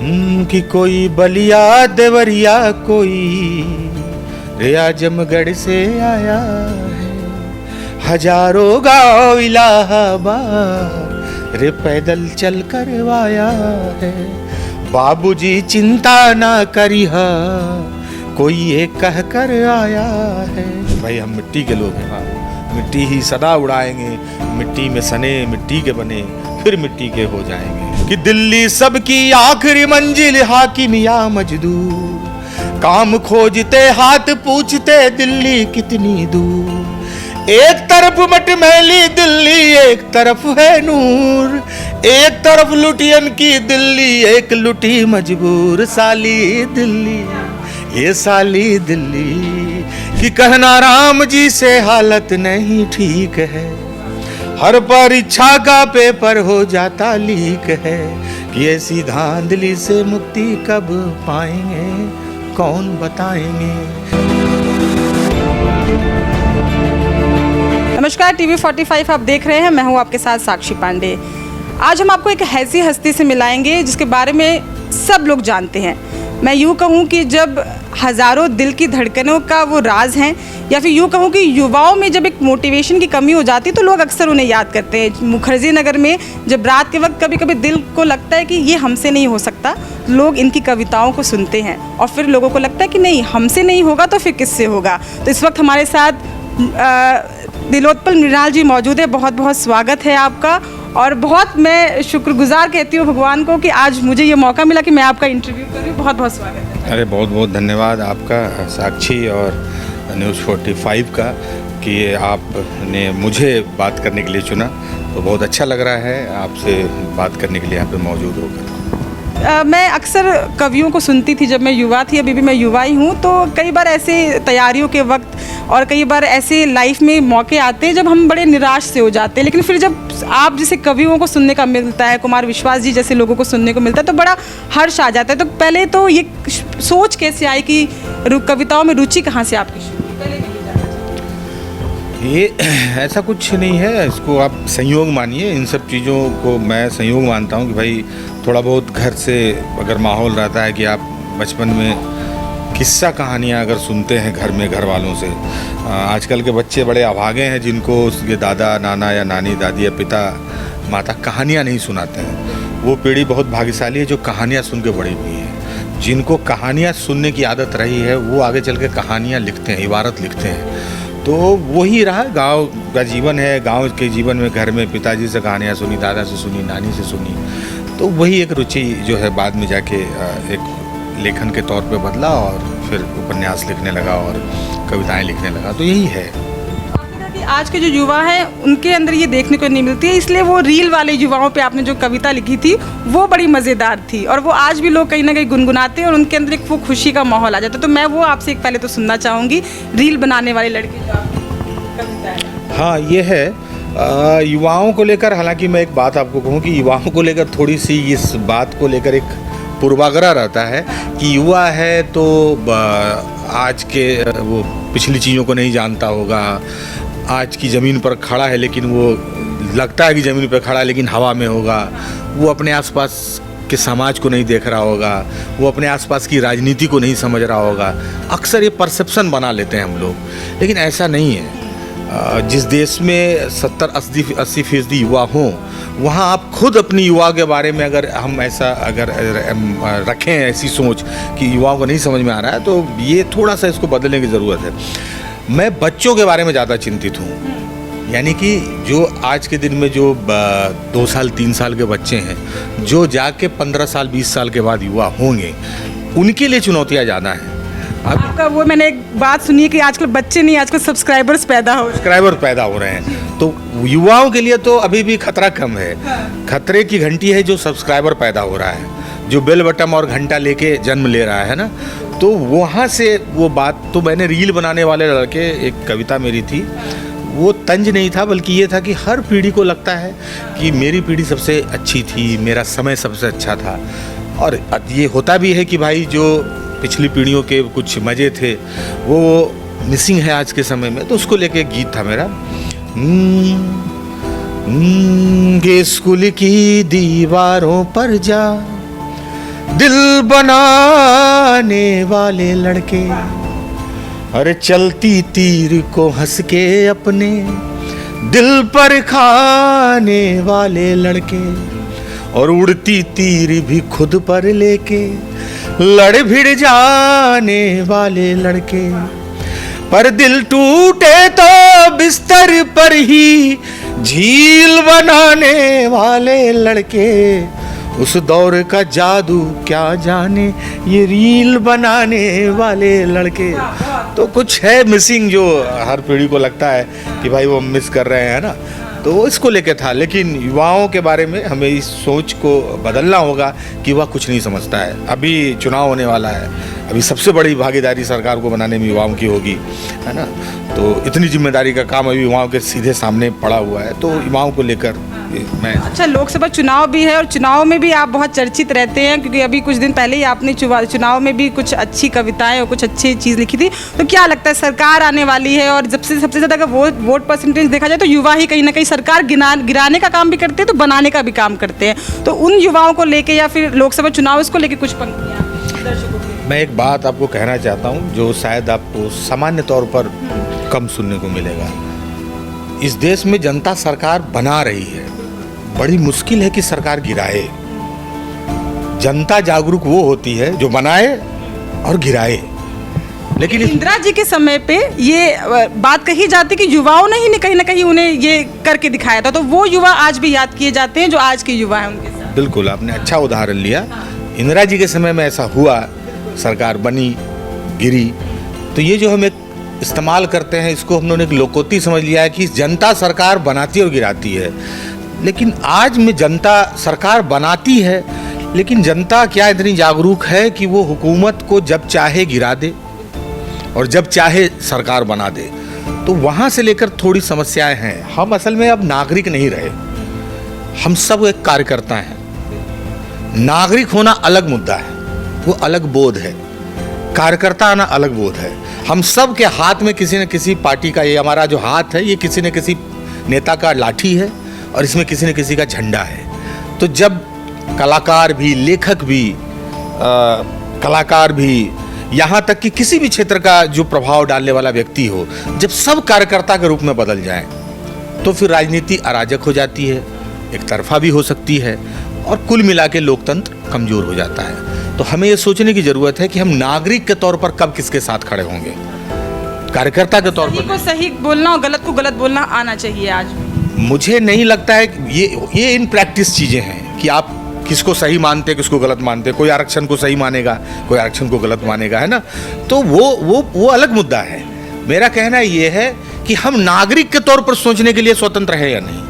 कि कोई बलिया देवरिया कोई रे आजमगढ़ से आया है, हजारों गाँव इलाहाबाद रे पैदल चल कर आया है। बाबूजी चिंता ना करिहा कोई एक कह कर आया है। भाई हम मिट्टी के लोग हैं, मिट्टी ही सदा उड़ाएंगे, मिट्टी में सने मिट्टी के बने फिर मिट्टी के हो जाएंगे। कि दिल्ली सबकी आखिरी मंजिल हाकिम या मजदूर, काम खोजते हाथ पूछते दिल्ली कितनी दूर। एक तरफ मटमैली दिल्ली एक तरफ है नूर, एक तरफ लुटियन की दिल्ली एक लुटी मजबूर। साली दिल्ली ये साली दिल्ली कि कहना राम जी से हालत नहीं ठीक है, हर परीक्षा का पेपर हो जाता लीक है। कि ऐसी धांधली से मुक्ति कब पाएंगे कौन बताएंगे। नमस्कार, टीवी 45 आप देख रहे हैं। मैं हूं आपके साथ साक्षी पांडे। आज हम आपको एक ऐसी हस्ती से मिलाएंगे जिसके बारे में सब लोग जानते हैं। मैं यूँ कहूँ कि जब हज़ारों दिल की धड़कनों का वो राज हैं, या फिर यूँ कहूँ कि युवाओं में जब एक मोटिवेशन की कमी हो जाती है तो लोग अक्सर उन्हें याद करते हैं। मुखर्जी नगर में जब रात के वक्त कभी कभी दिल को लगता है कि ये हमसे नहीं हो सकता, लोग इनकी कविताओं को सुनते हैं और फिर लोगों को लगता है कि नहीं, हमसे नहीं होगा तो फिर किससे होगा। तो इस वक्त हमारे साथ दिलोत्पल मृणाल जी मौजूद है। बहुत बहुत स्वागत है आपका, और बहुत मैं शुक्रगुजार कहती हूँ भगवान को कि आज मुझे ये मौका मिला कि मैं आपका इंटरव्यू करूँ। बहुत बहुत स्वागत है। अरे बहुत बहुत धन्यवाद आपका साक्षी और न्यूज़ 45 का कि आपने मुझे बात करने के लिए चुना। तो बहुत अच्छा लग रहा है आपसे बात करने के लिए यहाँ पे मौजूद होकर। मैं अक्सर कवियों को सुनती थी जब मैं युवा थी, अभी भी मैं युवा ही हूँ। तो कई बार ऐसे तैयारियों के वक्त और कई बार ऐसे लाइफ में मौके आते हैं जब हम बड़े निराश से हो जाते हैं, लेकिन फिर जब आप जैसे कवियों को सुनने का मिलता है, कुमार विश्वास जी जैसे लोगों को सुनने को मिलता है, तो बड़ा हर्ष आ जाता है। तो पहले तो ये सोच कैसे आई कि कविताओं में रुचि कहाँ से आपकी शुरू? ये ऐसा कुछ नहीं है, इसको आप संयोग मानिए। इन सब चीज़ों को मैं संयोग मानता हूँ कि भाई थोड़ा बहुत घर से अगर माहौल रहता है कि आप बचपन में किस्सा कहानियाँ अगर सुनते हैं घर में घर वालों से। आजकल के बच्चे बड़े अभागे हैं जिनको उसके दादा नाना या नानी दादी या पिता माता कहानियाँ नहीं सुनाते हैं। वो पीढ़ी बहुत भाग्यशाली है जो कहानियाँ सुन के बड़ी हुई है। जिनको कहानियाँ सुनने की आदत रही है वो आगे चल के कहानियाँ लिखते हैं, इबारत लिखते हैं। तो वही रहा गांव का जीवन है। गांव के जीवन में घर में पिताजी से कहानियाँ सुनी, दादा से सुनी, नानी से सुनी, तो वही एक रुचि जो है बाद में जाके एक लेखन के तौर पे बदला और फिर उपन्यास लिखने लगा और कविताएं लिखने लगा। तो यही है। कि आज के जो युवा हैं उनके अंदर ये देखने को नहीं मिलती है, इसलिए वो रील वाले युवाओं पे आपने जो कविता लिखी थी वो बड़ी मज़ेदार थी और वो आज भी लोग कहीं ना कहीं गुनगुनाते हैं और उनके अंदर एक वो खुशी का माहौल आ जाता है। तो मैं वो आपसे एक पहले तो सुनना चाहूँगी, रील बनाने वाले लड़के जो आपकी कविता है। हाँ, ये है युवाओं को लेकर। हालांकि मैं एक बात आपको कहूँ कि युवाओं को लेकर थोड़ी सी इस बात को लेकर एक पूर्वाग्रह रहता है कि युवा है तो आज के वो पिछली चीज़ों को नहीं जानता होगा। आज की ज़मीन पर खड़ा है लेकिन वो लगता है कि ज़मीन पर खड़ा है लेकिन हवा में होगा। वो अपने आसपास के समाज को नहीं देख रहा होगा, वो अपने आसपास की राजनीति को नहीं समझ रहा होगा। अक्सर ये परसेप्शन बना लेते हैं हम लोग, लेकिन ऐसा नहीं है। जिस देश में 70-80% युवा हों, वहाँ आप खुद अपनी युवा के बारे में अगर हम ऐसा अगर रखें ऐसी सोच कि युवाओं को नहीं समझ में आ रहा है, तो ये थोड़ा सा इसको बदलने की ज़रूरत है। मैं बच्चों के बारे में ज़्यादा चिंतित हूँ। यानी कि जो आज के दिन में जो 2 साल 3 साल के बच्चे हैं, जो जाके 15 साल 20 साल के बाद युवा होंगे, उनके लिए चुनौतियाँ ज़्यादा हैं। आपका वो मैंने एक बात सुनी है कि आजकल बच्चे नहीं, आजकल सब्सक्राइबर पैदा हो रहे हैं। तो युवाओं के लिए तो अभी भी खतरा कम है। खतरे की घंटी है जो सब्सक्राइबर पैदा हो रहा है, जो बेल बटन और घंटा लेके जन्म ले रहा है ना। तो वहाँ से वो बात, तो मैंने रील बनाने वाले लड़के एक कविता मेरी थी, वो तंज नहीं था बल्कि ये था कि हर पीढ़ी को लगता है कि मेरी पीढ़ी सबसे अच्छी थी, मेरा समय सबसे अच्छा था। और ये होता भी है कि भाई जो पिछली पीढ़ियों के कुछ मज़े थे वो मिसिंग है आज के समय में। तो उसको लेके एक गीत था मेरा, स्कूल की दीवारों पर जा दिल बनाने वाले लड़के, अरे चलती तीर को हंस के अपने दिल पर खाने वाले लड़के, और उड़ती तीर भी खुद पर लेके लड़ भिड़ जाने वाले लड़के। पर दिल टूटे तो बिस्तर पर ही झील बनाने वाले लड़के, उस दौर का जादू क्या जाने ये रील बनाने वाले लड़के। तो कुछ है मिसिंग जो हर पीढ़ी को लगता है कि भाई वो मिस कर रहे हैं ना, तो इसको लेके था। लेकिन युवाओं के बारे में हमें इस सोच को बदलना होगा कि वह कुछ नहीं समझता है। अभी चुनाव होने वाला है, अभी सबसे बड़ी भागीदारी सरकार को बनाने में युवाओं की होगी, है ना। तो इतनी जिम्मेदारी का काम अभी युवाओं के सीधे सामने पड़ा हुआ है, तो युवाओं को लेकर मैं। अच्छा, लोकसभा चुनाव भी है और चुनाव में भी आप बहुत चर्चित रहते हैं, क्योंकि अभी कुछ दिन पहले ही आपने चुनाव में भी कुछ अच्छी कविताएं और कुछ अच्छी चीज़ लिखी थी। तो क्या लगता है, सरकार आने वाली है और जब से सबसे ज़्यादा अगर वोट परसेंटेज देखा जाए तो युवा ही कहीं ना कहीं सरकार गिराने का काम भी करते हैं तो बनाने का भी काम करते हैं। तो उन युवाओं को लेके या फिर लोकसभा चुनाव इसको लेके कुछ पंक्तियाँ दर्शकों के लिए। मैं एक बात आपको कहना चाहता हूँ जो शायद आपको सामान्य तौर पर कम सुनने को मिलेगा। इस देश में जनता सरकार बना रही है, बड़ी मुश्किल है कि सरकार गिराए। जनता जागरूक वो होती है जो बनाए और गिराए। लेकिन इंदिरा जी के समय पे ये बात कही जाती कि युवाओं ने ही कहीं ना कहीं उन्हें ये करके दिखाया था, तो वो युवा आज भी याद किए जाते हैं जो आज के युवा हैं उनके साथ। बिल्कुल, आपने अच्छा उदाहरण लिया। इंदिरा जी के समय में ऐसा हुआ, सरकार बनी, गिरी। तो ये जो हम एक इस्तेमाल करते हैं, इसको हम लोगों ने एक लोकोक्ति समझ लिया है कि जनता सरकार बनाती और गिराती है। लेकिन आज में जनता सरकार बनाती है, लेकिन जनता क्या इतनी जागरूक है कि वो हुकूमत को जब चाहे गिरा दे और जब चाहे सरकार बना दे। तो वहाँ से लेकर थोड़ी समस्याएं हैं। हम असल में अब नागरिक नहीं रहे, हम सब एक कार्यकर्ता हैं। नागरिक होना अलग मुद्दा है, वो अलग बोध है। कार्यकर्ता आना अलग बोध है। हम सब के हाथ में किसी न किसी पार्टी का, ये हमारा जो हाथ है ये किसी न किसी नेता का लाठी है और इसमें किसी न किसी का झंडा है। तो जब कलाकार भी, लेखक भी, कलाकार भी, यहाँ तक कि किसी भी क्षेत्र का जो प्रभाव डालने वाला व्यक्ति हो, जब सब कार्यकर्ता के रूप में बदल जाए तो फिर राजनीति अराजक हो जाती है, एक तरफा भी हो सकती है और कुल मिला के लोकतंत्र कमजोर हो जाता है। तो हमें ये सोचने की जरूरत है कि हम नागरिक के तौर पर कब किसके साथ खड़े होंगे। कार्यकर्ता के तौर पर सही को सही बोलना और गलत को गलत बोलना आना चाहिए आज। मुझे नहीं लगता है कि ये इन प्रैक्टिस चीज़ें हैं कि आप किसको सही मानते, किसको गलत मानते। कोई आरक्षण को सही मानेगा, कोई आरक्षण को गलत मानेगा, है ना। तो वो अलग मुद्दा है। मेरा कहना ये है कि हम नागरिक के तौर पर सोचने के लिए स्वतंत्र है या नहीं।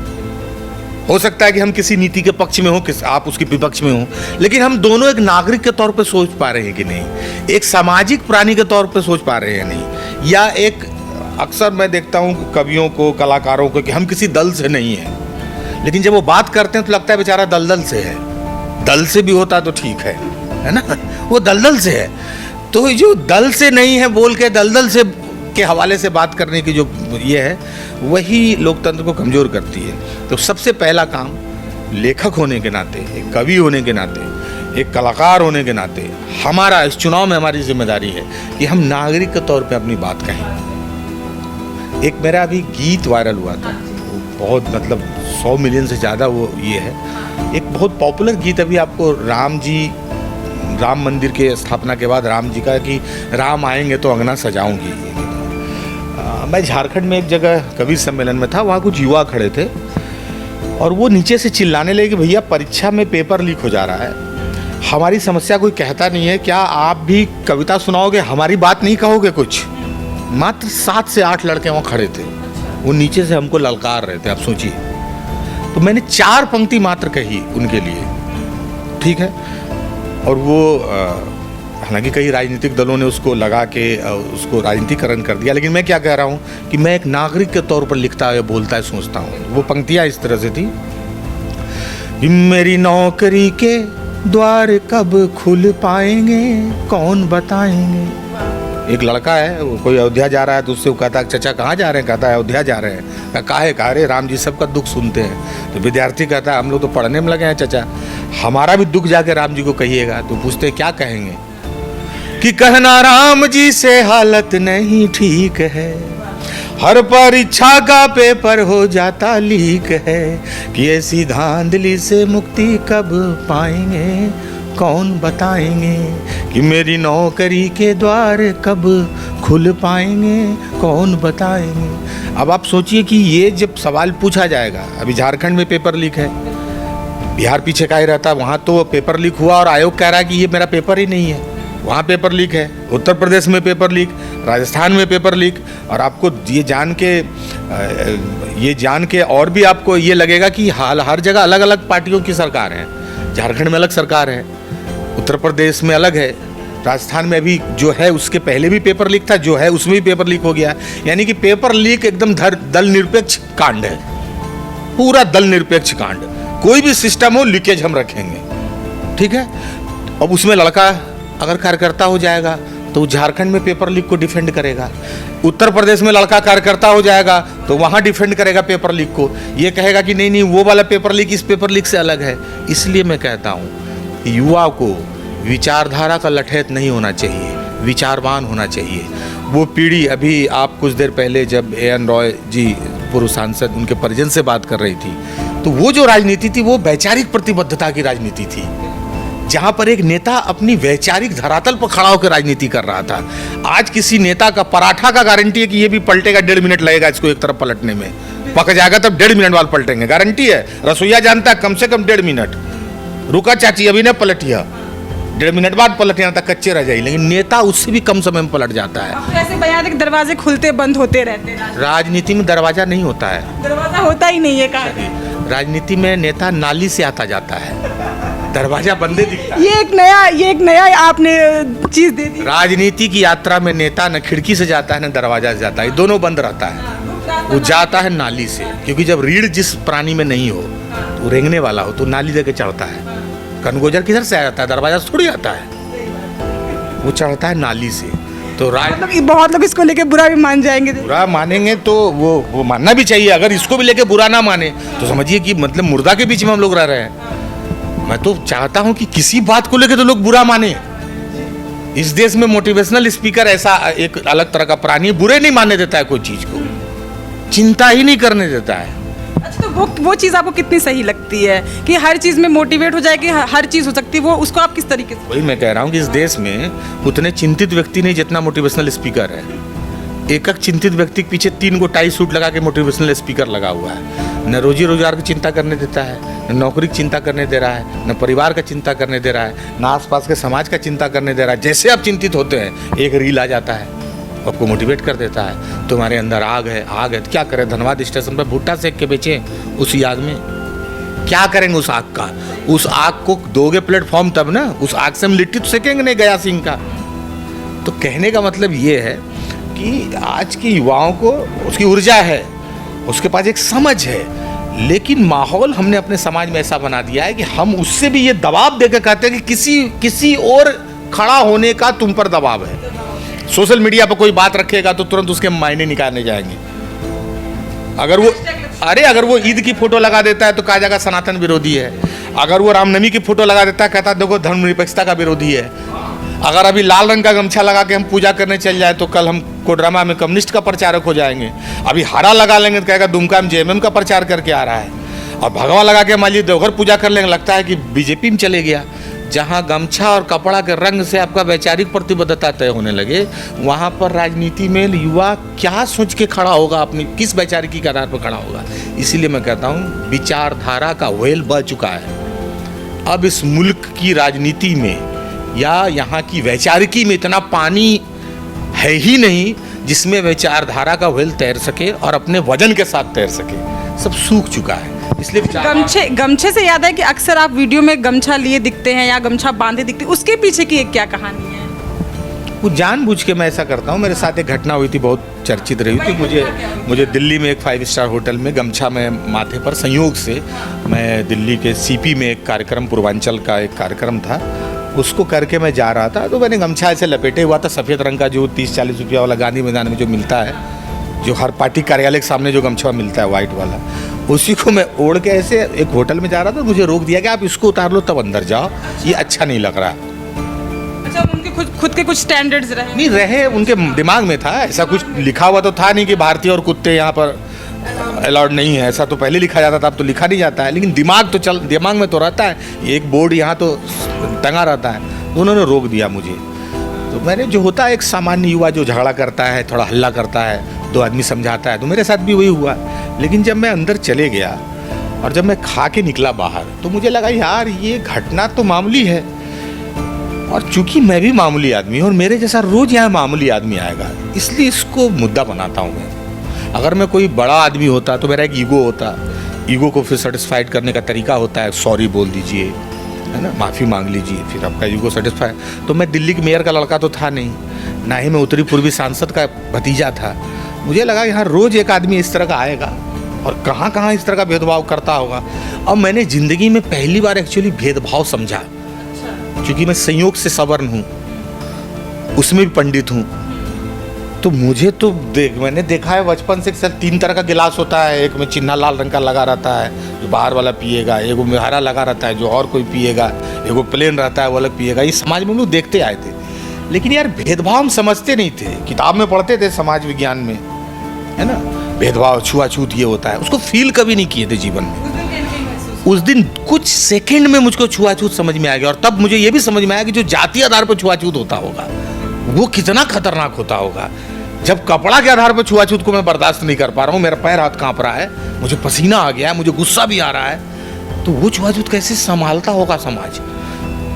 हो सकता है कि हम किसी नीति के पक्ष में हो, आप उसके विपक्ष में हो, लेकिन हम दोनों एक नागरिक के तौर पर सोच पा रहे हैं कि नहीं, एक सामाजिक प्राणी के तौर पर सोच पा रहे हैं नहीं। या एक अक्सर मैं देखता हूँ कवियों को, कलाकारों को, कि हम किसी दल से नहीं हैं, लेकिन जब वो बात करते हैं तो लगता है बेचारा दलदल से है। दल से भी होता तो ठीक है ना, वो दलदल से है। तो जो दल से नहीं है बोल के दलदल से के हवाले से बात करने की जो ये है, वही लोकतंत्र को कमज़ोर करती है। तो सबसे पहला काम लेखक होने के नाते, एक कवि होने के नाते, एक कलाकार होने के नाते हमारा इस चुनाव में हमारी जिम्मेदारी है कि हम नागरिक के तौर पे अपनी बात कहें। एक मेरा अभी गीत वायरल हुआ था, बहुत मतलब 100 मिलियन से ज़्यादा वो ये है। एक बहुत पॉपुलर गीत अभी आपको राम मंदिर के स्थापना के बाद राम जी का, कि राम आएंगे तो अंगना सजाऊंगी। मैं झारखंड में एक जगह कवि सम्मेलन में था, वहाँ कुछ युवा खड़े थे और वो नीचे से चिल्लाने लगे कि भैया परीक्षा में पेपर लीक हो जा रहा है, हमारी समस्या कोई कहता नहीं है, क्या आप भी कविता सुनाओगे, हमारी बात नहीं कहोगे कुछ। मात्र 7 से 8 लड़के वहाँ खड़े थे, वो नीचे से हमको ललकार रहे थे। आप सोचिए। तो मैंने 4 पंक्ति मात्र कही उनके लिए, ठीक है। और वो हालांकि कई राजनीतिक दलों ने उसको लगा के उसको राजनीतिकरण कर दिया, लेकिन मैं क्या कह रहा हूँ कि मैं एक नागरिक के तौर पर लिखता है, बोलता है, सोचता हूँ। वो पंक्तियाँ इस तरह से थी कि मेरी नौकरी के द्वार कब खुल पाएंगे, कौन बताएंगे, एक लड़का है, वो कोई अयोध्या जा रहा है तो उससे वो कहता है चाचा कहाँ जा रहे हैं, कहता है अयोध्या जा रहे हैं। कहा रे राम जी सबका दुख सुनते हैं। तो विद्यार्थी कहता है हम लोग तो पढ़ने में लगे हैं चाचा, हमारा भी दुख जाके राम जी को कहिएगा। तो पूछते क्या कहेंगे कि कहना राम जी से हालत नहीं ठीक है, हर परीक्षा का पेपर हो जाता लीक है, कि ऐसी धांधली से मुक्ति कब पाएंगे, कौन बताएंगे, कि मेरी नौकरी के द्वार कब खुल पाएंगे, कौन बताएंगे। अब आप सोचिए कि ये जब सवाल पूछा जाएगा, अभी झारखंड में पेपर लीक है, बिहार पीछे का ही रहता है, वहाँ तो पेपर लीक हुआ और आयोग कह रहा है कि ये मेरा पेपर ही नहीं है, वहाँ पेपर लीक है, उत्तर प्रदेश में पेपर लीक, राजस्थान में पेपर लीक। और आपको ये जान के और भी आपको ये लगेगा कि हर जगह अलग अलग पार्टियों की सरकार है। झारखंड में अलग सरकार है, उत्तर प्रदेश में अलग है, राजस्थान में अभी जो है उसके पहले भी पेपर लीक था, जो है उसमें भी पेपर लीक हो गया। यानी कि पेपर लीक एकदम दल निरपेक्ष कांड है, पूरा दल निरपेक्ष कांड। कोई भी सिस्टम हो लीकेज हम रखेंगे, ठीक है। अब उसमें लड़का अगर कार्यकर्ता हो जाएगा तो झारखंड में पेपर लीक को डिफेंड करेगा, उत्तर प्रदेश में लड़का कार्यकर्ता हो जाएगा तो वहाँ डिफेंड करेगा पेपर लीक को, ये कहेगा कि नहीं वो वाला पेपर लीक इस पेपर लीक से अलग है। इसलिए मैं कहता हूँ युवा को विचारधारा का लठैत नहीं होना चाहिए, विचारवान होना चाहिए। वो पीढ़ी, अभी आप कुछ देर पहले जब A.N. रॉय जी पूर्व सांसद उनके परिजन से बात कर रही थी, तो वो जो राजनीति थी वो वैचारिक प्रतिबद्धता की राजनीति थी, जहां पर एक नेता अपनी वैचारिक धरातल पर खड़ा होकर राजनीति कर रहा था। आज किसी नेता का पराठा का गारंटी है कि ये भी पलटेगा, 1.5 मिनट लगेगा इसको एक तरफ पलटने में, पक जाएगा तब 1.5 मिनट बाद पलटेंगे, गारंटी है। रसोईया जानता है कम से कम 1.5 मिनट, रुका चाची अभी ने पलटिया, 1.5 मिनट बाद पलटना तक कच्चे रह जाए, लेकिन नेता उससे भी कम समय में पलट जाता है। ऐसे बयान है कि दरवाजे खुलते बंद होते रहते हैं। राजनीति में दरवाजा नहीं होता है, दरवाजा होता ही नहीं है कहा। राजनीति में नेता नाली से आता जाता है, दरवाजा बंदे दिखता है। ये एक नया आपने चीज दे दी। राजनीति की यात्रा में नेता न खिड़की से जाता है न दरवाजा से जाता है, दोनों बंद रहता है। वो जाता है नाली से, क्योंकि जब रीढ़ जिस प्राणी में नहीं हो तो रेंगने वाला हो तो नाली देके चढ़ता है। कनगोजर किधर से आ जाता है, दरवाजा से थोड़ी आता है, वो चढ़ता है नाली से। तो बहुत लोग इसको लेके बुरा भी मान जाएंगे, बुरा मानेंगे तो वो मानना भी चाहिए। अगर इसको भी लेके बुरा ना माने तो समझिए कि मतलब मुर्दा के बीच में हम लोग रह रहे हैं। मैं तो चाहता हूं कि किसी बात को लेके तो लोग बुरा माने। इस देश में मोटिवेशनल स्पीकर ऐसा एक अलग तरह का प्राणी, बुरे नहीं मानने देता है, कोई चीज को चिंता ही नहीं करने देता है। अच्छा, तो वो चीज़ आपको कितनी सही लगती है कि हर चीज़ में मोटिवेट हो जाए कि हर चीज़ हो सकती है, वो उसको आप किस तरीके से? वही मैं कह रहा हूँ कि इस देश में उतने चिंतित व्यक्ति नहीं जितना मोटिवेशनल स्पीकर है। एक चिंतित व्यक्ति के पीछे 3 गो टाई सूट लगा के मोटिवेशनल स्पीकर लगा हुआ है। न रोजी रोजगार की चिंता करने देता है, न नौकरी की चिंता करने दे रहा है, न परिवार का चिंता करने दे रहा है, न आसपास के समाज का चिंता करने दे रहा है। जैसे आप चिंतित होते हैं एक रील आ जाता है, आपको मोटिवेट कर देता है, तुम्हारे अंदर आग है तो क्या करें, धनबाद स्टेशन पर भुट्टा सेक के बेचें उसी आग में, क्या करेंगे उस आग का? उस आग को दोगे प्लेटफॉर्म तब ना, उस आग से हम लिट्टी तो सेकेंगे नहीं गया सिंह का। तो कहने का मतलब ये है कि आज के युवाओं को उसकी ऊर्जा है, उसके पास एक समझ है, लेकिन माहौल हमने अपने समाज में ऐसा बना दिया है कि हम उससे भी ये दबाव देकर कहते हैं कि किसी और खड़ा होने का तुम पर दबाव है। सोशल मीडिया पर कोई बात रखेगा तो तुरंत उसके मायने निकालने जाएंगे। अगर वो ईद की फोटो लगा देता है तो कहा जाएगा सनातन विरोधी है। अगर वो रामनवमी की फोटो लगा देता है कहता है देखो धर्मनिरपेक्षता का विरोधी है। अगर अभी लाल रंग का गमछा लगा के हम पूजा करने चल जाए तो कल हम कोडरमा में कम्युनिस्ट का प्रचारक हो जाएंगे। अभी हरा लगा लेंगे तो कहेगा दुमका में JMM का प्रचार करके आ रहा है। और भगवा लगा के मान लीजिए देवघर पूजा कर लेंगे, लगता है कि बीजेपी में चले गया। जहाँ गमछा और कपड़ा के रंग से आपका वैचारिक प्रतिबद्धता तय होने लगे, वहाँ पर राजनीति में युवा क्या सोच के खड़ा होगा, अपनी किस वैचारिकी के आधार पर खड़ा होगा। इसीलिए मैं कहता हूँ विचारधारा का वेल बह चुका है। अब इस मुल्क की राजनीति में या यहाँ की वैचारिकी में इतना पानी है ही नहीं जिसमें विचारधारा का वेल तैर सके और अपने वजन के साथ तैर सके। सब सूख चुका है। इसलिए गमछे से याद है कि अक्सर आप वीडियो में गमछा लिए दिखते हैं या गमछा बांधे दिखते हैं, उसके पीछे की एक क्या कहानी है? वो जानबूझ के मैं ऐसा करता हूँ। मेरे साथ एक घटना हुई थी, बहुत चर्चित रही थी। मुझे दिल्ली में एक 5 स्टार होटल में गमछा में माथे पर संयोग से, मैं दिल्ली के CP में एक कार्यक्रम, पूर्वांचल का एक कार्यक्रम था, उसको करके मैं जा रहा था, तो मैंने गमछा ऐसे लपेटे हुआ था, सफ़ेद रंग का जो 30-40 रुपया वाला गांधी मैदान में जो मिलता है, जो हर पार्टी कार्यालय के सामने जो गमछा मिलता है वाइट वाला, उसी को मैं ओढ़ के ऐसे एक होटल में जा रहा था। मुझे रोक दिया कि आप इसको उतार लो तब अंदर जाओ, ये अच्छा नहीं लग रहा। अच्छा, उनके खुद के कुछ स्टैंडर्ड्स रहे? नहीं रहे, उनके दिमाग में था, ऐसा कुछ लिखा हुआ तो था नहीं कि भारतीय और कुत्ते यहाँ पर अलाउड नहीं है, ऐसा तो पहले लिखा जाता था, अब तो लिखा नहीं जाता है, लेकिन दिमाग में तो रहता है, एक बोर्ड यहाँ तो टंगा रहता है। तो उन्होंने रोक दिया मुझे। तो मैंने, जो होता है एक सामान्य युवा जो झगड़ा करता है, थोड़ा हल्ला करता है, दो आदमी समझाता है, तो मेरे साथ भी वही हुआ। लेकिन जब मैं अंदर चले गया और जब मैं खा के निकला बाहर, तो मुझे लगा यार ये घटना तो मामूली है, और चूंकि मैं भी मामूली आदमी हूँ और मेरे जैसा रोज यहाँ मामूली आदमी आएगा, इसलिए इसको मुद्दा बनाता हूँ मैं। अगर मैं कोई बड़ा आदमी होता तो मेरा एक ईगो होता, ईगो को फिर सेटिस्फाइड करने का तरीका होता है, सॉरी बोल दीजिए, है ना, माफ़ी मांग लीजिए, फिर आपका ईगो सेटिस्फाई। तो मैं दिल्ली के मेयर का लड़का तो था नहीं, ना ही मैं उत्तरी पूर्वी सांसद का भतीजा था। मुझे लगा यहाँ रोज़ एक आदमी इस तरह का आएगा और कहाँ कहाँ इस तरह का भेदभाव करता होगा। अब मैंने ज़िंदगी में पहली बार एक्चुअली भेदभाव समझा, क्योंकि मैं संयोग से सवर्ण हूँ, उसमें भी पंडित हूँ। तो मुझे तो मैंने देखा है बचपन से, सर 3 तरह का गिलास होता है, एक में चिन्हा लाल रंग का लगा रहता है जो बाहर वाला पिएगा, एक में हरा लगा रहता है जो और कोई पिएगा, एक वो प्लेन रहता है वो अलग पिएगा। ये समाज में हम लोग देखते आए थे, लेकिन यार भेदभाव हम समझते नहीं थे। किताब में पढ़ते थे समाज विज्ञान में, है ना, भेदभाव छुआछूत ये होता है, उसको फील कभी नहीं किए थे जीवन में। उस दिन कुछ सेकंड में मुझको छुआछूत समझ में आ गया, और तब मुझे ये भी समझ में आया कि जो जातीय आधार पर छुआछूत होता होगा वो कितना खतरनाक होता होगा। जब कपड़ा के आधार पर छुआछूत को मैं बर्दाश्त नहीं कर पा रहा हूँ, मेरा पैर हाथ कांप रहा है, मुझे पसीना आ गया है, मुझे गुस्सा भी आ रहा है, तो वो छुआछूत कैसे संभालता होगा समाज।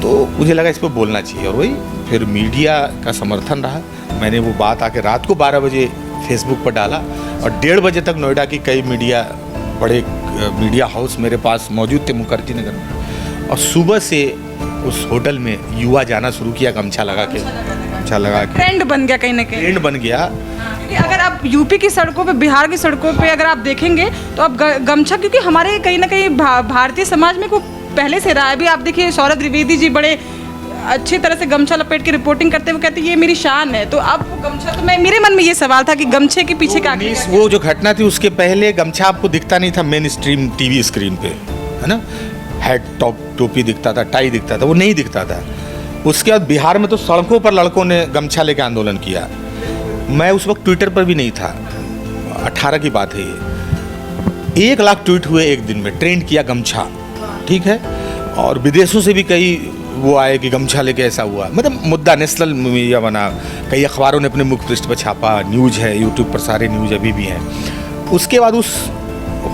तो मुझे लगा इस पर बोलना चाहिए, और वही फिर मीडिया का समर्थन रहा। मैंने वो बात आके रात को 12 बजे फेसबुक पर डाला, और 1:30 बजे तक नोएडा की कई बड़े मीडिया हाउस मेरे पास मौजूद थे मुखर्जी नगर में, और सुबह से उस होटल में युवा जाना शुरू किया गमछा लगा के। ट्रेंड बन गया, कहीं ना कहीं ट्रेंड बन गया। क्योंकि अगर आप यूपी की सड़कों पे, बिहार की सड़कों पे अगर आप देखेंगे तो आप गमछा, क्योंकि हमारे कहीं ना कहीं भारतीय समाज में को पहले से रहा है। अभी आप देखिए सौरभ द्विवेदी जी बड़े अच्छी तरह से गमछा लपेट के रिपोर्टिंग करते हुए कहते हैं ये मेरी शान है। तो अब गमछा, तो मेरे मन में ये सवाल था कि गमछे के पीछे क्या, वो जो घटना थी उसके पहले गमछा आपको दिखता नहीं था मेन स्ट्रीम टीवी स्क्रीन पे, है ना, हेड टॉप टोपी दिखता था, टाई दिखता था, वो नहीं दिखता था। उसके बाद बिहार में तो सड़कों पर लड़कों ने गमछा लेके आंदोलन किया। मैं उस वक्त ट्विटर पर भी नहीं था, 18 की बात है ये। 1 लाख ट्वीट हुए एक दिन में, ट्रेंड किया गमछा, ठीक है, और विदेशों से भी कई वो आए कि गमछा लेके ऐसा हुआ, मतलब मुद्दा नेशनल मीडिया बना, कई अखबारों ने अपने मुख्य पृष्ठ पर छापा, न्यूज़ है यूट्यूब पर, सारे न्यूज़ अभी भी हैं। उसके बाद उस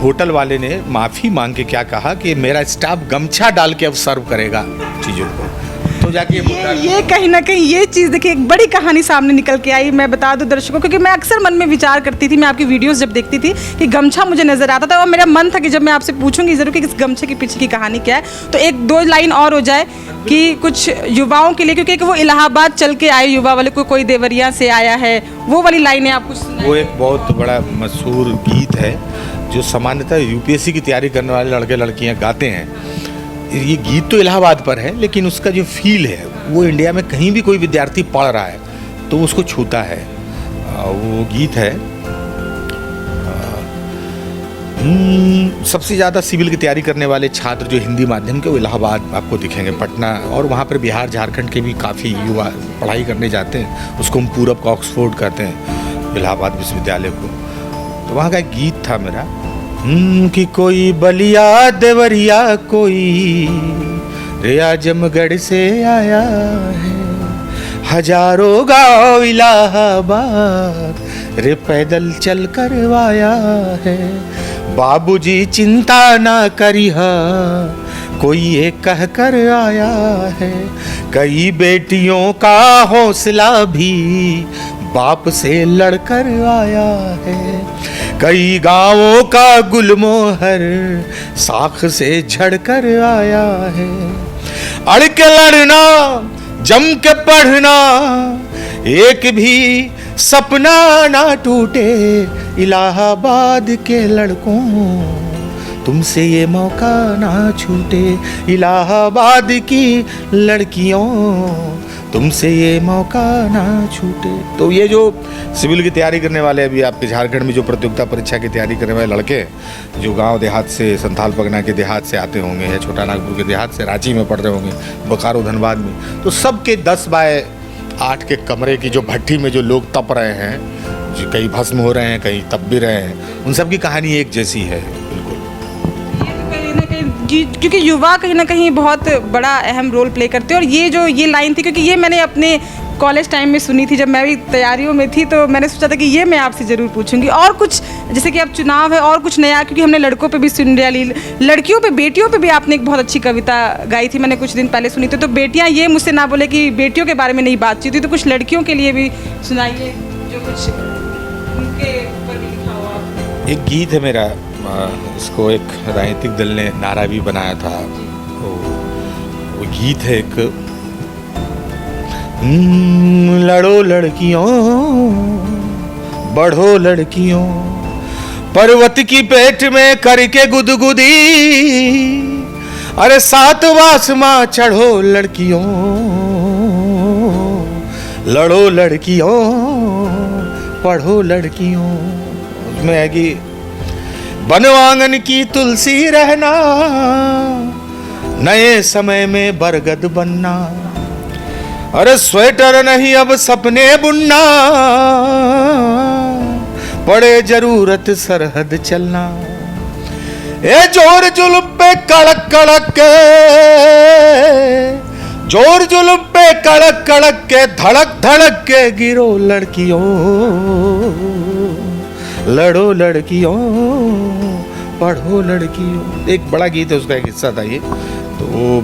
होटल वाले ने माफ़ी मांग के क्या कहा कि मेरा स्टाफ गमछा डाल के अब सर्व करेगा चीज़ों को, तो जाके ये कहीं ना कहीं ये चीज़ देखिए एक बड़ी कहानी सामने निकल के आई। मैं बता दूं दर्शकों, क्योंकि मैं अक्सर मन में विचार करती थी, मैं आपकी वीडियोस जब देखती थी कि गमछा मुझे नजर आता था, और मेरा मन था कि जब मैं आपसे पूछूंगी जरूर कि इस गमछे के पीछे की कहानी क्या है, तो 1-2 लाइन और हो जाए कि कुछ युवाओं के लिए, क्योंकि एक वो इलाहाबाद चल के आए युवा वाले, कोई देवरिया से आया है, वो वाली लाइनें आप कुछ सुनाएं। वो एक बहुत बड़ा मशहूर गीत है जो सामान्यतः यूपीएससी की तैयारी करने वाले लड़के लड़कियां गाते हैं। ये गीत तो इलाहाबाद पर है, लेकिन उसका जो फील है वो इंडिया में कहीं भी कोई विद्यार्थी पढ़ रहा है तो उसको छूता है। वो गीत है, सबसे ज़्यादा सिविल की तैयारी करने वाले छात्र जो हिंदी माध्यम के, वो इलाहाबाद आपको दिखेंगे, पटना, और वहाँ पर बिहार झारखंड के भी काफ़ी युवा पढ़ाई करने जाते हैं। उसको हम पूरब का ऑक्सफोर्ड कहते हैं, इलाहाबाद विश्वविद्यालय को। तो वहाँ का एक गीत था मेरा कि कोई बलिया देवरिया कोई रे आजमगढ़ से आया है, हजारों गाँव इलाहाबाद रे पैदल चल कर आया है। बाबूजी चिंता ना करिहा कोई ये कह कर आया है, कई बेटियों का हौसला भी बाप से लड़कर आया है, कई गाँवों का गुलमोहर साख से झड़कर आया है। अड़ के लड़ना, जम के पढ़ना, एक भी सपना ना टूटे इलाहाबाद के लड़कों, तुमसे ये मौका ना छूटे, इलाहाबाद की लड़कियों तुमसे ये मौका ना छूटे। तो ये जो सिविल की तैयारी करने वाले, अभी आपके झारखंड में जो प्रतियोगिता परीक्षा की तैयारी करने वाले लड़के जो गांव देहात से, संथाल पगना के देहात से आते होंगे या छोटा नागपुर के देहात से रांची में पढ़ रहे होंगे, बोकारो धनबाद में, तो सबके 10x8 के कमरे की जो भट्टी में जो लोग तप रहे हैं, जो कहीं भस्म हो रहे हैं, कहीं तप भी रहे हैं, उन सब की कहानी एक जैसी है। बिल्कुल ये तो कहीं ना कहीं क्योंकि युवा कहीं ना कहीं बहुत बड़ा अहम रोल प्ले करते हैं। और ये लाइन थी, क्योंकि ये मैंने अपने कॉलेज टाइम में सुनी थी जब मैं भी तैयारियों में थी, तो मैंने सोचा था कि ये मैं आपसे ज़रूर पूछूंगी। और कुछ जैसे कि अब चुनाव है और कुछ नया, क्योंकि हमने लड़कों पे भी सुन लिया, लड़कियों पे, बेटियों पे भी आपने एक बहुत अच्छी कविता गाई थी, मैंने कुछ दिन पहले सुनी थी। तो बेटियां ये मुझसे ना बोले कि बेटियों के बारे में नहीं बातचीत हुई, तो कुछ लड़कियों के लिए भी सुनाइए जो कुछ उनके ऊपर भी लिखा हो आपने। एक गीत है मेरा, इसको एक राजनीतिक दल ने नारा भी बनाया था, वो गीत है एक, लड़ो लड़कियों बढ़ो लड़कियों, पर्वत की पेट में करके गुदगुदी, अरे 7वां आसमां चढ़ो लड़कियों, लड़ो लड़कियों पढ़ो लड़कियों। उसमें है कि बनवांगन की तुलसी रहना, नए समय में बरगद बनना, अरे स्वेटर नहीं अब सपने बुनना, पड़े जरूरत सरहद चलना, ए जोर जुल्म पे कड़क कड़क के, जोर जुल्म पे कड़क कड़क के, धड़क धड़क के गिरो लड़कियों, लड़ो लड़कियों पढ़ो लड़कियों। एक बड़ा गीत है, उसका एक हिस्सा था ये। तो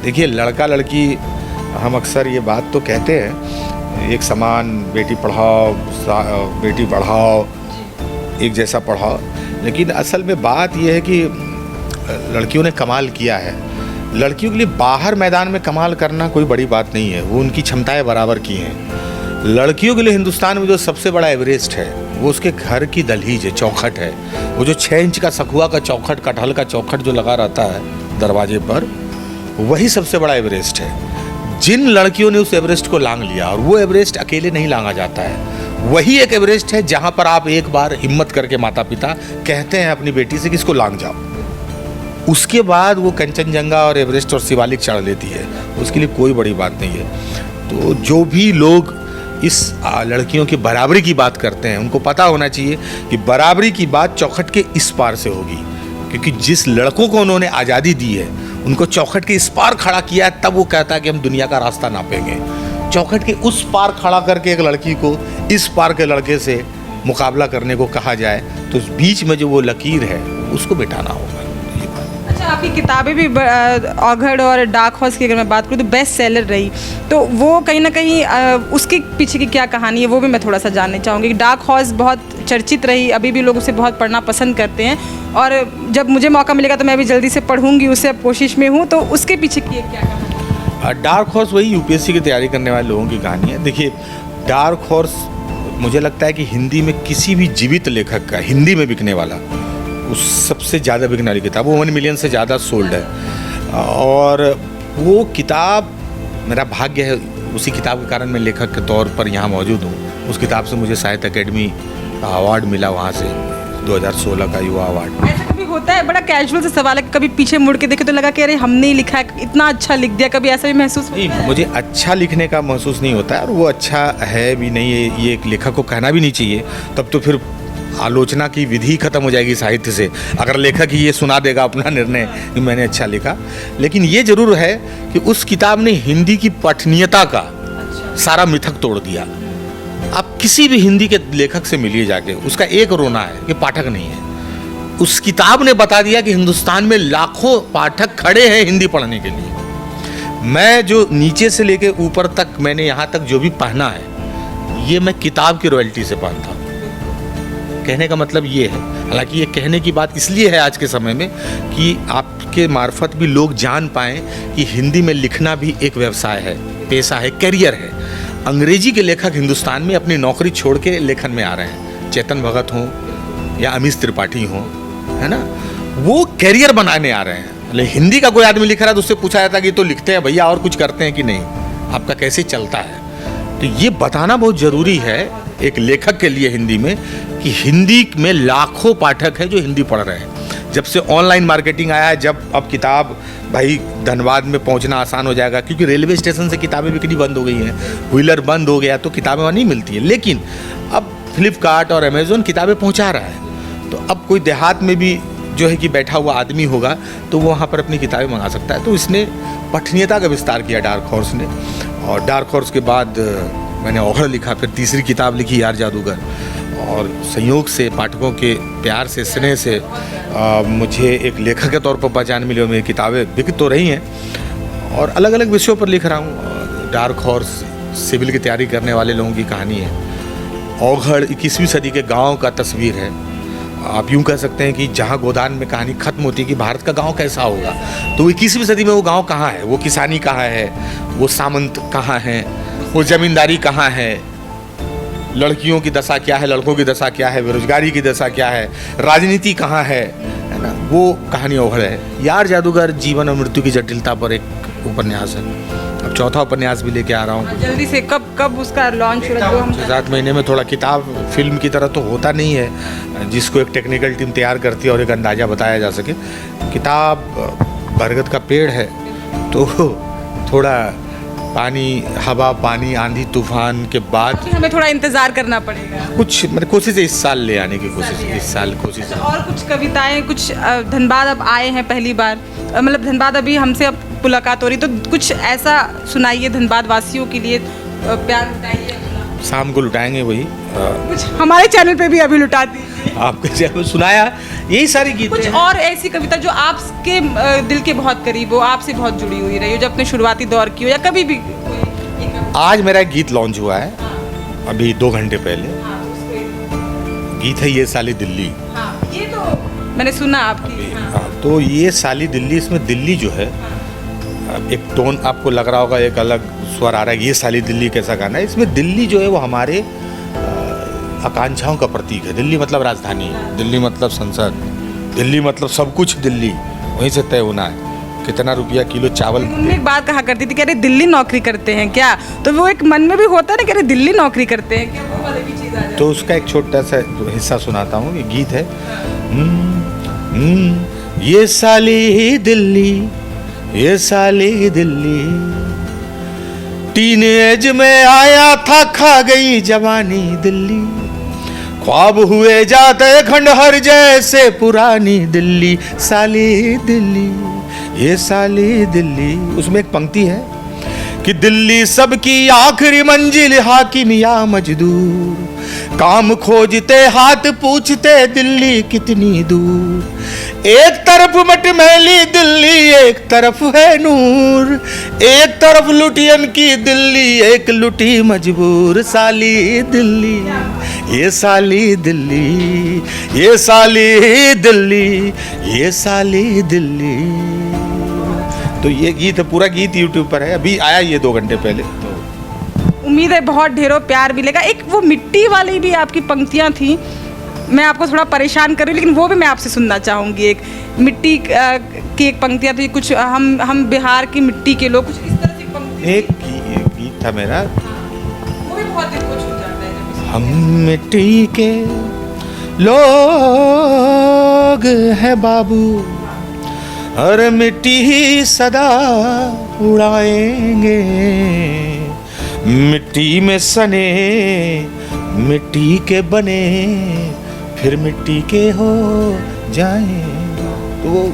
देखिए, लड़का लड़की हम अक्सर ये बात तो कहते हैं, एक समान, बेटी पढ़ाओ बेटी बढ़ाओ, एक जैसा पढ़ाओ, लेकिन असल में बात यह है कि लड़कियों ने कमाल किया है। लड़कियों के लिए बाहर मैदान में कमाल करना कोई बड़ी बात नहीं है, वो उनकी क्षमताएं बराबर की हैं। लड़कियों के लिए हिंदुस्तान में जो सबसे बड़ा एवरेस्ट है वो उसके घर की दहलीज है, चौखट है। वो जो 6 इंच का सखुआ का चौखट, कटहल का चौखट जो लगा रहता है दरवाजे पर, वही सबसे बड़ा एवरेस्ट है। जिन लड़कियों ने उस एवरेस्ट को लांग लिया, और वो एवरेस्ट अकेले नहीं लांगा जाता है, वही एक एवरेस्ट है जहां पर आप एक बार हिम्मत करके माता पिता कहते हैं अपनी बेटी से कि इसको लांग जाओ, उसके बाद वो कंचनजंगा और एवरेस्ट और शिवालिक चढ़ लेती है, उसके लिए कोई बड़ी बात नहीं है। तो जो भी लोग इस लड़कियों की बराबरी की बात करते हैं, उनको पता होना चाहिए कि बराबरी की बात चौखट के इस पार से होगी, क्योंकि जिस लड़कों को उन्होंने आज़ादी दी है, उनको चौखट के इस पार खड़ा किया है, तब वो कहता है कि हम दुनिया का रास्ता नापेंगे। चौखट के उस पार खड़ा करके एक लड़की को इस पार के लड़के से मुकाबला करने को कहा जाए, तो उस बीच में जो वो लकीर है उसको बिठाना होगा। अच्छा, आपकी किताबें भी औघड़ और डार्क हॉर्स की अगर मैं बात करूँ तो बेस्ट सेलर रही, तो वो कहीं ना कहीं उसके पीछे की क्या कहानी है वो भी मैं थोड़ा सा जानना चाहूँगी। डार्क हॉर्स बहुत चर्चित रही, अभी भी लोग उसे बहुत पढ़ना पसंद करते हैं, और जब मुझे मौका मिलेगा तो मैं भी जल्दी से पढ़ूंगी, उससे अब कोशिश में हूँ। तो उसके पीछे की क्या कहानी है? डार्क हॉर्स वही यूपीएससी की तैयारी करने वाले लोगों की कहानी है। देखिए, डार्क हॉर्स मुझे लगता है कि हिंदी में किसी भी जीवित लेखक का, हिंदी में बिकने वाला, उस सबसे ज़्यादा बिकने वाली किताब, वो 1 मिलियन से ज़्यादा सोल्ड है। और वो किताब मेरा भाग्य है, उसी किताब के कारण मैं लेखक के तौर पर यहाँ मौजूद हूँ। उस किताब से मुझे साहित्य अकेडमी अवार्ड मिला, वहाँ से 2016 का युवा अवार्ड। ऐसा कभी होता है, बड़ा कैजुअल सा सवाल है, कभी पीछे मुड़ के देखे तो लगा कि अरे हमने ही लिखा है, इतना अच्छा लिख दिया, कभी ऐसा भी महसूस होता है? नहीं, मुझे अच्छा लिखने का महसूस नहीं होता है, और वो अच्छा है भी नहीं है, ये एक लेखक को कहना भी नहीं चाहिए। तब तो फिर आलोचना की विधि खत्म हो जाएगी साहित्य से, अगर लेखक ये सुना देगा अपना निर्णय कि मैंने अच्छा लिखा। लेकिन ये जरूर है कि उस किताब ने हिंदी की पठनीयता का सारा मिथक तोड़ दिया। आप किसी भी हिंदी के लेखक से मिलिए जाके, उसका एक रोना है कि पाठक नहीं है। उस किताब ने बता दिया कि हिंदुस्तान में लाखों पाठक खड़े हैं हिंदी पढ़ने के लिए। मैं जो नीचे से लेके ऊपर तक मैंने यहाँ तक जो भी पढ़ना है, ये मैं किताब की रॉयल्टी से पढ़ता हूँ। कहने का मतलब ये है, हालांकि ये कहने की बात इसलिए है आज के समय में कि आपके मार्फत भी लोग जान पाएँ कि हिंदी में लिखना भी एक व्यवसाय है, पेशा है, करियर है। अंग्रेजी के लेखक हिंदुस्तान में अपनी नौकरी छोड़ के लेखन में आ रहे हैं, चेतन भगत हों या अमीश त्रिपाठी हों है ना, वो कैरियर बनाने आ रहे हैं। मतलब हिंदी का कोई आदमी लिख रहा है तो उससे पूछा जाता है कि तो लिखते हैं भैया और कुछ करते हैं कि नहीं, आपका कैसे चलता है। तो ये बताना बहुत ज़रूरी है एक लेखक के लिए हिंदी में, कि हिंदी में लाखों पाठक हैं जो हिंदी पढ़ रहे हैं। जब से ऑनलाइन मार्केटिंग आया है, जब अब किताब भाई धनबाद में पहुंचना आसान हो जाएगा, क्योंकि रेलवे स्टेशन से किताबें बिकनी बंद हो गई हैं, व्हीलर बंद हो गया तो किताबें वहाँ नहीं मिलती है। लेकिन अब फ्लिपकार्ट और अमेज़ोन किताबें पहुंचा रहा है, तो अब कोई देहात में भी जो है कि बैठा हुआ आदमी होगा तो वो वहाँ पर अपनी किताबें मंगा सकता है। तो इसने पठनीयता का विस्तार किया डार्क हॉर्स ने, और डार्क हॉर्स के बाद मैंने ओघड़ लिखा, फिर तीसरी किताब लिखी यार जादूगर, और संयोग से पाठकों के प्यार से, स्नेह से मुझे एक लेखक के तौर पर पहचान मिली और मेरी किताबें बिक तो रही हैं, और अलग अलग विषयों पर लिख रहा हूँ। डार्क हॉर्स सिविल की तैयारी करने वाले लोगों की कहानी है, ओघड़ 21वीं सदी के गांव का तस्वीर है। आप यूँ कह सकते हैं कि जहाँ गोदान में कहानी खत्म होती है कि भारत का गांव कैसा होगा, तो 21वीं सदी में वो गांव कहाँ है, वो किसानी कहाँ है, वो सामंत कहाँ हैं, वो ज़मींदारी कहाँ है, लड़कियों की दशा क्या है, लड़कों की दशा क्या है, बेरोजगारी की दशा क्या है, राजनीति कहाँ है ना, वो कहानी ओघड़ है। यार जादूगर जीवन और मृत्यु की जटिलता पर एक उपन्यास है। अब चौथा उपन्यास भी लेके आ रहा हूँ। जल्दी से कब उसका लॉन्च हो रहा है? 6-7 महीने में। थोड़ा किताब फिल्म की तरह तो होता नहीं है जिसको एक टेक्निकल टीम तैयार करती है और एक अंदाज़ा बताया जा सके। किताब बरगद का पेड़ है, तो थोड़ा पानी, हवा, पानी, आंधी तूफान के बाद हमें थोड़ा इंतजार करना पड़ेगा। कुछ मतलब कोशिश है इस साल ले आने की कोशिश, इस साल कोशिश है। और कुछ कविताएं, कुछ धनबाद अब आए हैं पहली बार, मतलब धनबाद अभी हमसे अब मुलाकात हो रही, तो कुछ ऐसा सुनाइए धनबाद वासियों के लिए, प्यार लुटाइए। शाम को लुटाएंगे वही, कुछ हमारे चैनल पे भी अभी लुटा दीजिए। आपके चैनल में सुनाया यही सारी गीतें। कुछ और ऐसी कविता जो आपके दिल के बहुत करीब हो, आपसे बहुत जुड़ी हुई रही हो, जो अपने शुरुआती दौर की हो या कभी भी। आज मेरा एक गीत लॉन्च हुआ है अभी 2 घंटे पहले। गीत है ये साली दिल्ली। ये तो मैंने सुना आपकी। तो ये साली दिल्ली, इसमें दिल्ली जो है एक टोन आपको लग रहा होगा, एक अलग स्वर आ रहा है, ये साली दिल्ली कैसा गाना है। इसमें दिल्ली जो है वो हमारे आकांक्षाओं का प्रतीक है। दिल्ली मतलब राजधानी, दिल्ली मतलब संसद, दिल्ली मतलब सब कुछ दिल्ली, वहीं से तय होना है। कितना रुपया किलो चावल। उन्होंने एक बात कहा करती थी, कह रहे दिल्ली नौकरी करते हैं क्या, तो वो एक मन में भी होता है ना, कह रहे दिल्ली नौकरी करते हैं क्या, वो वाली भी चीज़ आ जाती है। तो उसका एक छोटा सा हिस्सा सुनाता हूँ। ये गीत है ये साली दिल्ली, ये साली दिल्ली, टीनेज में आया था खा गई जवानी दिल्ली, ख्वाब हुए जाते खंडहर जैसे पुरानी दिल्ली, साली दिल्ली, ये साली दिल्ली। उसमें एक पंक्ति है कि दिल्ली सबकी आखिरी मंजिल, हाकिम या मजदूर, काम खोजते हाथ पूछते दिल्ली कितनी दूर, एक तरफ मटमैली दिल्ली, एक तरफ है नूर, एक तरफ लुटियन की दिल्ली, एक लुटी मजबूर, साली दिल्ली, ये साली दिल्ली, ये साली दिल्ली, ये साली दिल्ली। तो ये गीत है, पूरा गीत YouTube पर है, अभी आया ये 2 घंटे पहले। तो उम्मीद है बहुत ढेरों प्यार मिलेगा। एक वो मिट्टी वाली भी आपकी पंक्तियाँ थी, मैं आपको थोड़ा परेशान कर रही हूँ, लेकिन वो भी मैं आपसे सुनना चाहूँगी। एक मिट्टी की एक पंक्तियाँ थी, कुछ हम बिहार की मिट्टी के लोग, कुछ इस तरह की पंक्ति। एक गीत था मेरा, वो भी बहुत दिल को छू जाता है। हम मिट्टी के लोग हैं बाबू, और मिट्टी ही सदा उड़ाएंगे, मिट्टी में सने मिट्टी के बने, फिर मिट्टी के हो जाएं। तो वो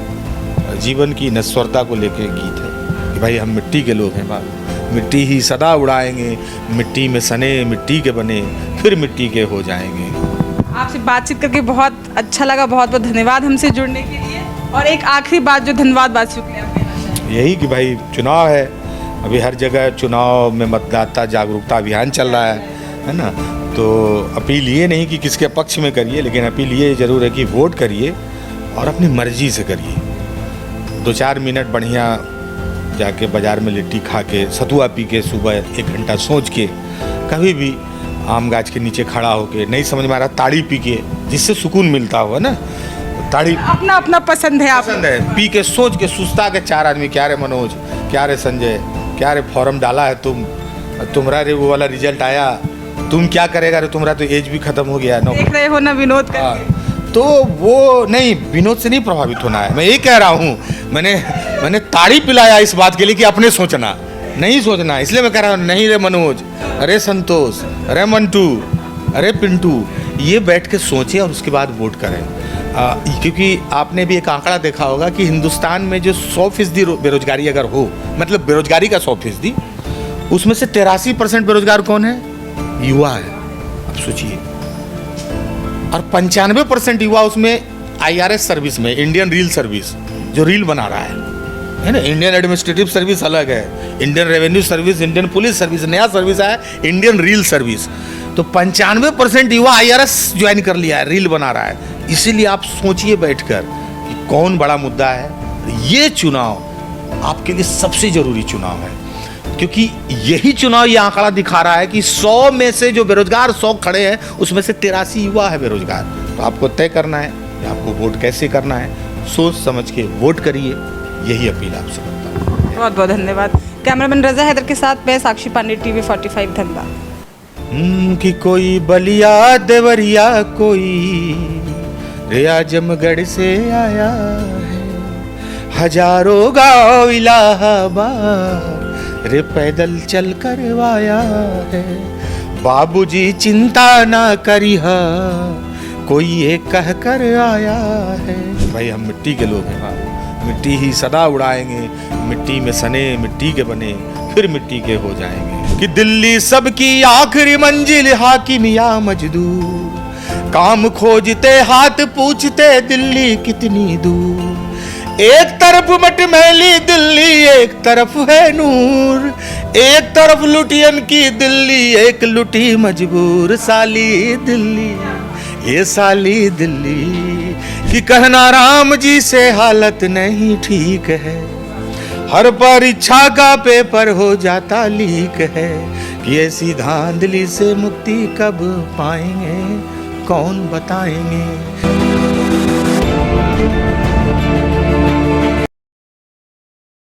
जीवन की नश्वरता को लेके गीत है कि भाई हम मिट्टी के लोग हैं बाबू, मिट्टी ही सदा उड़ाएंगे, मिट्टी में सने मिट्टी के बने, फिर मिट्टी के हो जाएंगे। आपसे बातचीत करके बहुत अच्छा लगा, बहुत बहुत धन्यवाद हमसे जुड़ने के लिए। और एक आखिरी बात जो धन्यवाद वासियों के लिए आप कहना चाहें। यही कि भाई चुनाव है, अभी हर जगह चुनाव में मतदाता जागरूकता अभियान चल रहा है ना। तो अपील ये नहीं कि किसके पक्ष में करिए, लेकिन अपील ये ज़रूर है कि वोट करिए और अपनी मर्जी से करिए। 2-4 मिनट बढ़िया जाके बाज़ार में लिट्टी खा के, सतुआ पी के, सुबह 1 घंटा सोच के, कभी भी आम गाछ के नीचे खड़ा होके, नहीं समझ में आ रहा ताड़ी पी के, जिससे सुकून मिलता हुआ ना, दाढ़ी अपना अपना पसंद है आप पसंद है, पी के सोच के सुस्ता के चार आदमी, क्या रे मनोज, क्या रे संजय, क्या रे फॉर्म डाला है तुम्हारा रे वो वाला रिजल्ट आया, तुम क्या करेगा रे, तुम्हारा तो एज भी खत्म हो गया। देख रहे हो ना विनोद का। तो वो नहीं, विनोद से नहीं प्रभावित होना है, मैं ये कह रहा हूँ, मैंने ताड़ी पिलाया इस बात के लिए कि अपने सोचना नहीं सोचना, इसलिए मैं कह रहा हूँ नहीं रे मनोज, अरे संतोष, अरे मंटू, अरे पिंटू, ये बैठ के सोचें और उसके बाद वोट करें। क्योंकि आपने भी एक आंकड़ा देखा होगा कि हिंदुस्तान में जो 100% बेरोजगारी अगर हो, मतलब बेरोजगारी का 100%, उसमें से 83% बेरोजगार कौन है? युवा है। अब सोचिए, और 95% युवा उसमें IRS सर्विस में, इंडियन रील सर्विस, जो रील बना रहा है ना। इंडियन एडमिनिस्ट्रेटिव सर्विस अलग है, Indian revenue service, Indian police service, नया सर्विस है इंडियन रील सर्विस। तो 95% युवा IRS ज्वाइन कर लिया है, रील बना रहा है। इसीलिए आप सोचिए बैठकर कि कौन बड़ा मुद्दा है। ये चुनाव आपके लिए सबसे जरूरी चुनाव है, क्योंकि यही चुनाव ये आंकड़ा दिखा रहा है कि 100 में से जो बेरोजगार 100 खड़े हैं, उसमें से 83 युवा है बेरोजगार। तो आपको तय करना है कि आपको वोट कैसे करना है, सोच समझ के वोट करिए, यही अपील आपसे करता हूँ। बहुत बहुत धन्यवाद। कैमरामैन रजा हैदर के साथ मैं साक्षी पांडे, TV 45 धनबाद। कि कोई बलिया देवरिया, कोई रे आजमगढ़ से आया है, हजारों गाँव इलाहाबाद रे पैदल चल कर आया है। बाबूजी चिंता ना करिहा, कोई ये कह कर आया है। भाई हम मिट्टी के लोग हैं, मिट्टी ही सदा उड़ाएंगे, मिट्टी में सने मिट्टी के बने, फिर मिट्टी के हो जाएंगे। कि दिल्ली सबकी आखिरी मंजिल, हाकिम या मजदूर, काम खोजते हाथ पूछते दिल्ली कितनी दूर। एक तरफ मटमैली दिल्ली, एक तरफ है नूर, एक तरफ लुटियन की दिल्ली, एक लुटी मजबूर। साली दिल्ली, ये साली दिल्ली, कि कहना राम जी से हालत नहीं ठीक है, हर परीक्षा का पेपर हो जाता लीक है। कि ऐसी धांधली से मुक्ति कब पाएंगे, कौन बताएंगे।